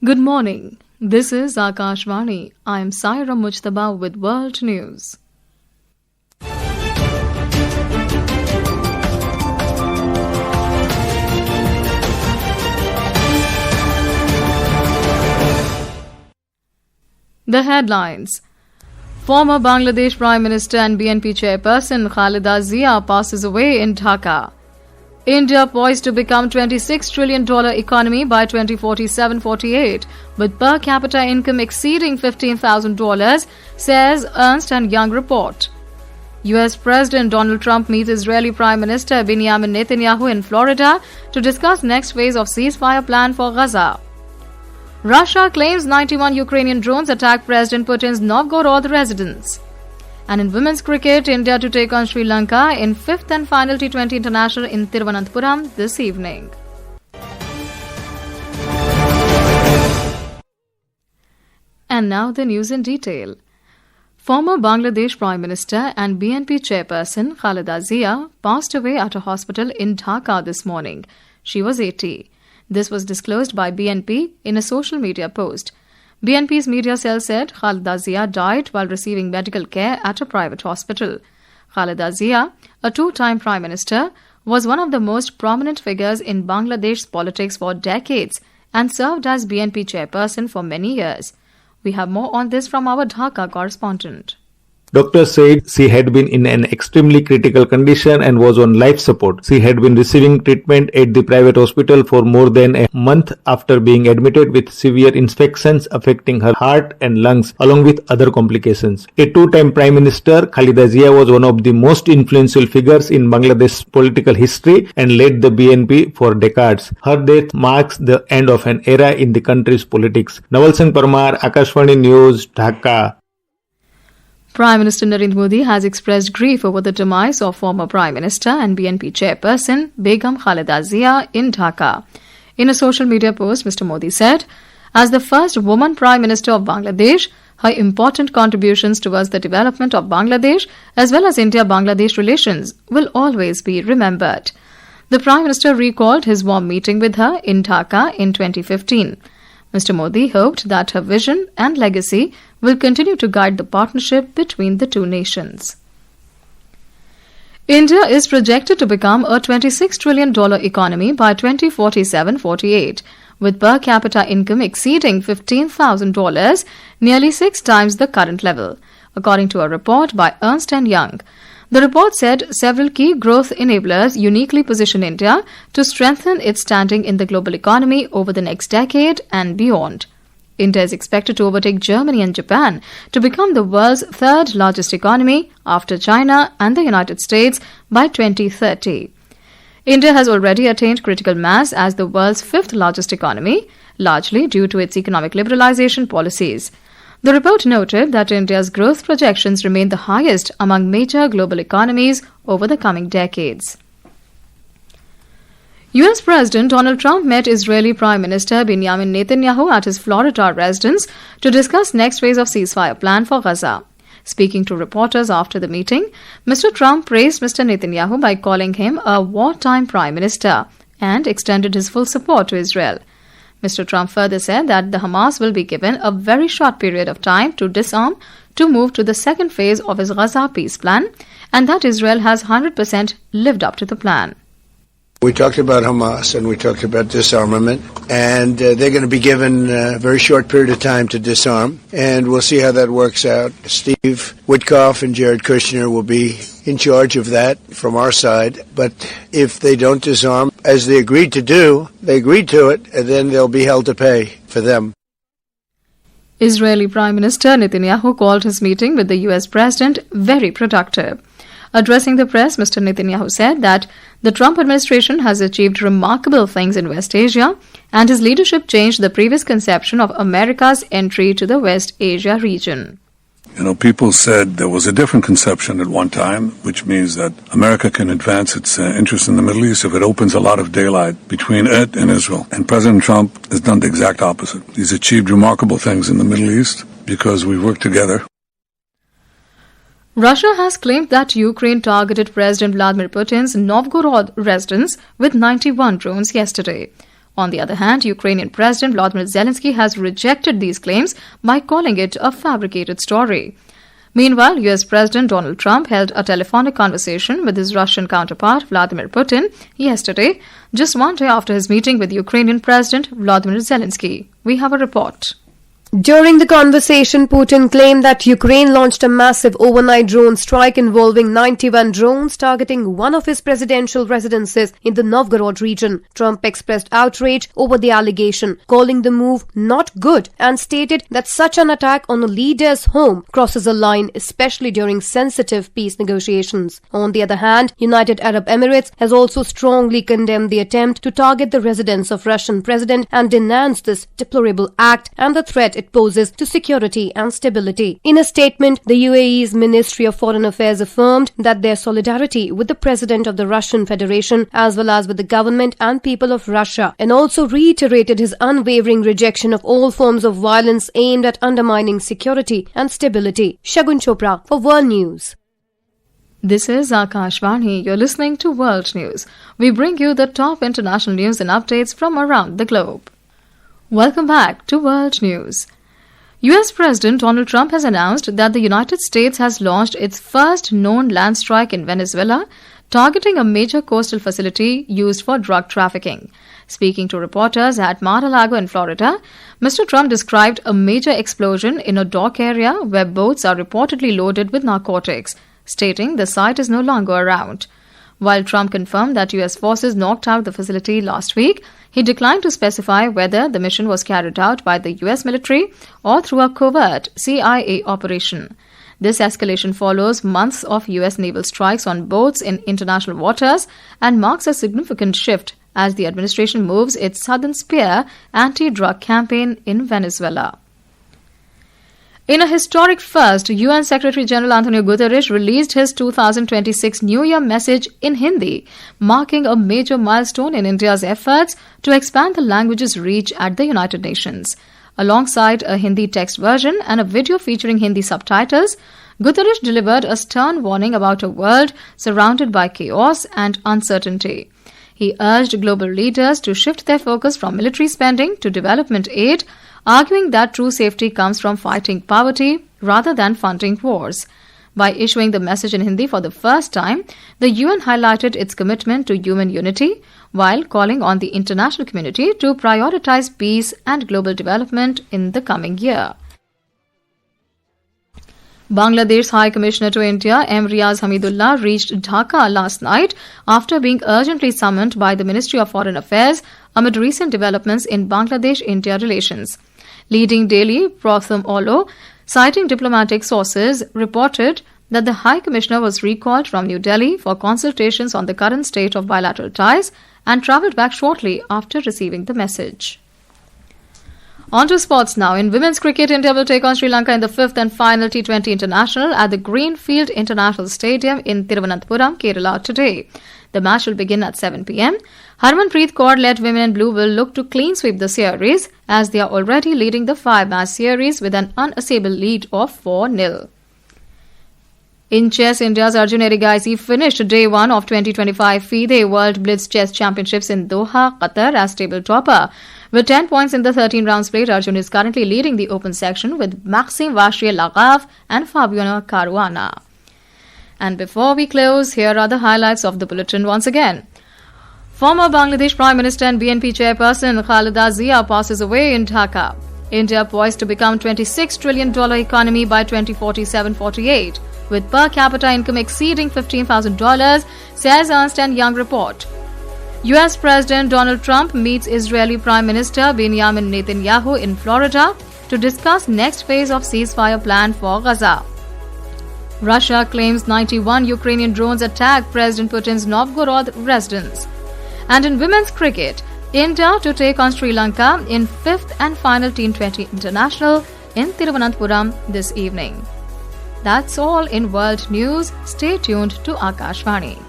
Good morning. This is Akashvani. I am Saira Mujtaba with World News. The headlines. Former Bangladesh Prime Minister and BNP chairperson Khaleda Zia passes away in Dhaka. India poised to become $26 trillion economy by 2047-48, with per capita income exceeding $15,000, says Ernst & Young report. US President Donald Trump meets Israeli Prime Minister Benjamin Netanyahu in Florida to discuss next phase of ceasefire plan for Gaza. Russia claims 91 Ukrainian drones attacked President Putin's Novgorod residence. And in women's cricket, India to take on Sri Lanka in 5th and final T20 International in Thiruvananthapuram this evening. And now the news in detail. Former Bangladesh Prime Minister and BNP chairperson Khaleda Zia passed away at a hospital in Dhaka this morning. She was 80. This was disclosed by BNP in a social media post. BNP's media cell said Khaleda Zia died while receiving medical care at a private hospital. Khaleda Zia, a two-time prime minister, was one of the most prominent figures in Bangladesh's politics for decades and served as BNP chairperson for many years. We have more on this from our Dhaka correspondent. Doctors said she had been in an extremely critical condition and was on life support. She had been receiving treatment at the private hospital for more than a month after being admitted with severe infections affecting her heart and lungs, along with other complications. A two-time Prime Minister, Khaleda Zia was one of the most influential figures in Bangladesh's political history and led the BNP for decades. Her death marks the end of an era in the country's politics. Naval Singh Parmar, Akashvani News, Dhaka. Prime Minister Narendra Modi has expressed grief over the demise of former Prime Minister and BNP chairperson Begum Khaleda Zia in Dhaka. In a social media post, Mr. Modi said, "As the first woman Prime Minister of Bangladesh, her important contributions towards the development of Bangladesh as well as India-Bangladesh relations will always be remembered." The Prime Minister recalled his warm meeting with her in Dhaka in 2015. Mr. Modi hoped that her vision and legacy will continue to guide the partnership between the two nations. India is projected to become a $26 trillion economy by 2047-48, with per capita income exceeding $15,000, nearly 6 times the current level, according to a report by Ernst & Young. The report said several key growth enablers uniquely position India to strengthen its standing in the global economy over the next decade and beyond. India is expected to overtake Germany and Japan to become the world's third largest economy after China and the United States by 2030. India has already attained critical mass as the world's fifth largest economy, largely due to its economic liberalization policies. The report noted that India's growth projections remain the highest among major global economies over the coming decades. US President Donald Trump met Israeli Prime Minister Benjamin Netanyahu at his Florida residence to discuss next phase of ceasefire plan for Gaza. Speaking to reporters after the meeting, Mr. Trump praised Mr. Netanyahu by calling him a wartime prime minister and extended his full support to Israel. Mr. Trump further said that the Hamas will be given a very short period of time to disarm to move to the second phase of his Gaza peace plan, and that Israel has 100% lived up to the plan. We talked about Hamas and we talked about disarmament, and they're going to be given a very short period of time to disarm, and we'll see how that works out. Steve Witkoff and Jared Kushner will be in charge of that from our side, but if they don't disarm, as they agreed to do, they agreed to it, and then they'll be held to pay for them. Israeli Prime Minister Netanyahu called his meeting with the US President very productive. Addressing the press, Mr. Netanyahu said that the Trump administration has achieved remarkable things in West Asia, and his leadership changed the previous conception of America's entry to the West Asia region. You know, people said there was a different conception at one time, which means that America can advance its interests in the Middle East if it opens a lot of daylight between it and Israel. And President Trump has done the exact opposite. He's achieved remarkable things in the Middle East because we work together. Russia has claimed that Ukraine targeted President Vladimir Putin's Novgorod residence with 91 drones yesterday. On the other hand, Ukrainian President Volodymyr Zelensky has rejected these claims by calling it a fabricated story. Meanwhile, US President Donald Trump held a telephonic conversation with his Russian counterpart Vladimir Putin yesterday, just one day after his meeting with Ukrainian President Volodymyr Zelensky. We have a report. During the conversation, Putin claimed that Ukraine launched a massive overnight drone strike involving 91 drones targeting one of his presidential residences in the Novgorod region. Trump expressed outrage over the allegation, calling the move not good, and stated that such an attack on a leader's home crosses a line, especially during sensitive peace negotiations. On the other hand, United Arab Emirates has also strongly condemned the attempt to target the residence of Russian president and denounced this deplorable act and the threat it poses to security and stability. In a statement, the UAE's Ministry of Foreign Affairs affirmed that their solidarity with the President of the Russian Federation as well as with the government and people of Russia, and also reiterated his unwavering rejection of all forms of violence aimed at undermining security and stability. Shagun Chopra for World News. This is Akashvani. You're listening to World News. We bring you the top international news and updates from around the globe. Welcome back to World News. US President Donald Trump has announced that the United States has launched its first known land strike in Venezuela, targeting a major coastal facility used for drug trafficking. Speaking to reporters at Mar-a-Lago in Florida, Mr. Trump described a major explosion in a dock area where boats are reportedly loaded with narcotics, stating the site is no longer around. While Trump confirmed that US forces knocked out the facility last week, he declined to specify whether the mission was carried out by the US military or through a covert CIA operation. This escalation follows months of US naval strikes on boats in international waters and marks a significant shift as the administration moves its Southern Spear anti-drug campaign in Venezuela. In a historic first, UN Secretary-General Antonio Guterres released his 2026 New Year message in Hindi, marking a major milestone in India's efforts to expand the language's reach at the United Nations. Alongside a Hindi text version and a video featuring Hindi subtitles, Guterres delivered a stern warning about a world surrounded by chaos and uncertainty. He urged global leaders to shift their focus from military spending to development aid, arguing that true safety comes from fighting poverty rather than funding wars. By issuing the message in Hindi for the first time, the UN highlighted its commitment to human unity while calling on the international community to prioritize peace and global development in the coming year. Bangladesh's High Commissioner to India, M. Riaz Hamidullah, reached Dhaka last night after being urgently summoned by the Ministry of Foreign Affairs amid recent developments in Bangladesh-India relations. Leading daily Pratham Olo, citing diplomatic sources, reported that the High Commissioner was recalled from New Delhi for consultations on the current state of bilateral ties and travelled back shortly after receiving the message. On to sports now. In women's cricket, India will take on Sri Lanka in the fifth and final T20 International at the Greenfield International Stadium in Thiruvananthapuram, Kerala today. The match will begin at 7 p.m. Harmanpreet Kaur-led Women in Blue will look to clean sweep the series as they are already leading the 5-match series with an unassailable lead of 4-0. In chess, India's Arjun Erigaisi finished day 1 of 2025 FIDE World Blitz Chess Championships in Doha, Qatar as table topper. With 10 points in the 13 rounds played, Arjun is currently leading the open section with Maxime Vachier-Lagrave and Fabiano Caruana. And before we close, here are the highlights of the bulletin once again. Former Bangladesh Prime Minister and BNP chairperson Khaleda Zia passes away in Dhaka. India poised to become $26 trillion economy by 2047-48, with per capita income exceeding $15,000, says Ernst & Young report. US President Donald Trump meets Israeli Prime Minister Benjamin Netanyahu in Florida to discuss next phase of ceasefire plan for Gaza. Russia claims 91 Ukrainian drones attacked President Putin's Novgorod residence. And in women's cricket, India to take on Sri Lanka in fifth and final T20 International in Thiruvananthapuram this evening. That's all in World News. Stay tuned to Akashvani.